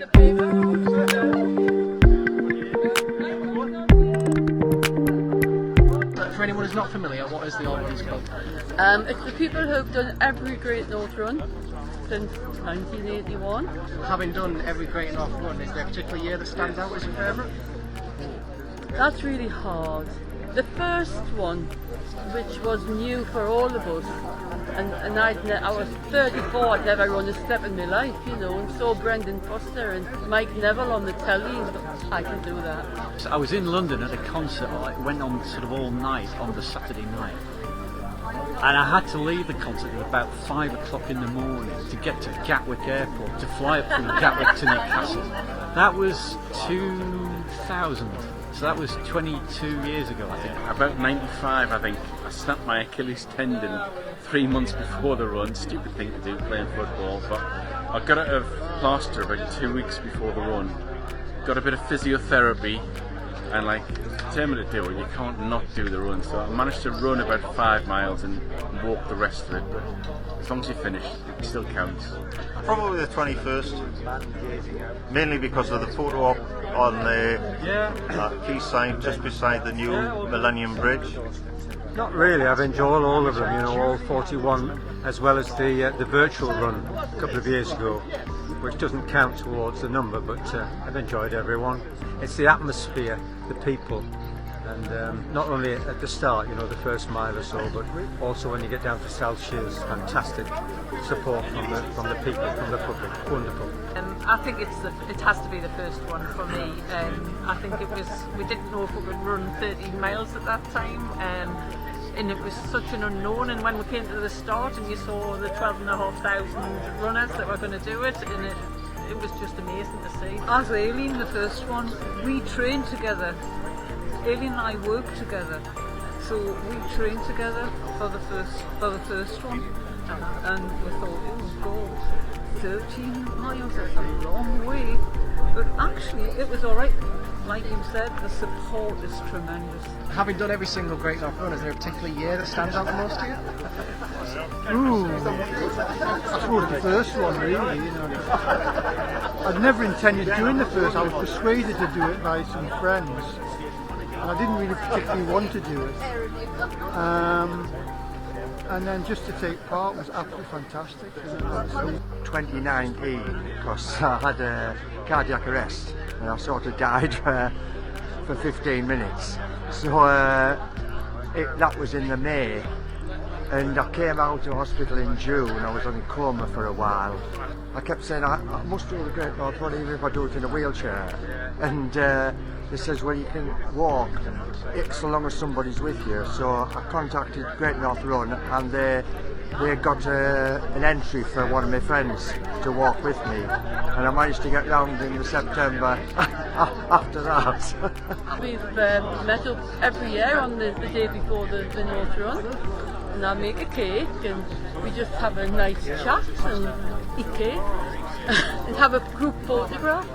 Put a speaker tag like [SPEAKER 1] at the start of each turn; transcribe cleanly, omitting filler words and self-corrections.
[SPEAKER 1] For anyone who's not familiar, what is the All-Runs Club?
[SPEAKER 2] It's the people who've done every Great North Run since 1981.
[SPEAKER 1] Having done every Great North Run, is there a particular year that stands out as your favourite?
[SPEAKER 2] That's really hard. The first one, which was new for all of us, and I was 34, I'd never run a step in my life, you know, and saw Brendan Foster and Mike Neville on the telly, and I can do that.
[SPEAKER 3] So I was in London at a concert, it went on sort of all night on the Saturday night. And I had to leave the concert at about 5 o'clock in the morning to get to Gatwick Airport, to fly up from Gatwick to Newcastle. That was 2000. So that was 22 years ago, I think.
[SPEAKER 4] About 95, I think. I snapped my Achilles tendon 3 months before the run. Stupid thing to do, playing football. But I got out of plaster about 2 weeks before the run. Got a bit of physiotherapy and determined to do it. You can't not do the run. So I managed to run about 5 miles and walk the rest of it. But as long as you finish, it still counts.
[SPEAKER 5] Probably the 21st, mainly because of the photo op on the key sign just beside the new Millennium Bridge.
[SPEAKER 6] Not really, I've enjoyed all of them, you know, all 41, as well as the virtual run a couple of years ago, which doesn't count towards the number, but I've enjoyed everyone. It's the atmosphere, the people, and not only at the start, you know, the first mile or so, but also when you get down to South Shields. Fantastic support from the people, from the public. Wonderful.
[SPEAKER 7] I think it has to be the first one for me. I think we didn't know if we could run 30 miles at that time, and it was such an unknown. And when we came to the start and you saw the 12,500 runners that were going to do it, and it was just amazing to see.
[SPEAKER 2] As Aileen, the first one, we trained together. Aileen and I worked together, so we trained together for the first one, and we thought, oh God, 13 miles, that's a long way, but actually it was alright. Like you said, the support is tremendous.
[SPEAKER 1] Having done every single Great North Run, is there a particular year that stands out the most to you?
[SPEAKER 8] I suppose the first one, really. You know, I'd never intended doing the first. I was persuaded to do it by some friends. I didn't really particularly want to do it, and then just to take part was absolutely fantastic.
[SPEAKER 5] 2019, because I had a cardiac arrest and I sort of died for 15 minutes. So that was in the May, and I came out of hospital in June. I was in coma for a while. I kept saying I must do the Great North Run even if I do it in a wheelchair, and they says, well, you can walk so long as somebody's with you. So I contacted Great North Run, and they got an entry for one of my friends to walk with me, and I managed to get round in September after that.
[SPEAKER 2] We've met up every year on the day before the North Run, and I make a cake and we just have a nice chat and eat cake and have a group photograph.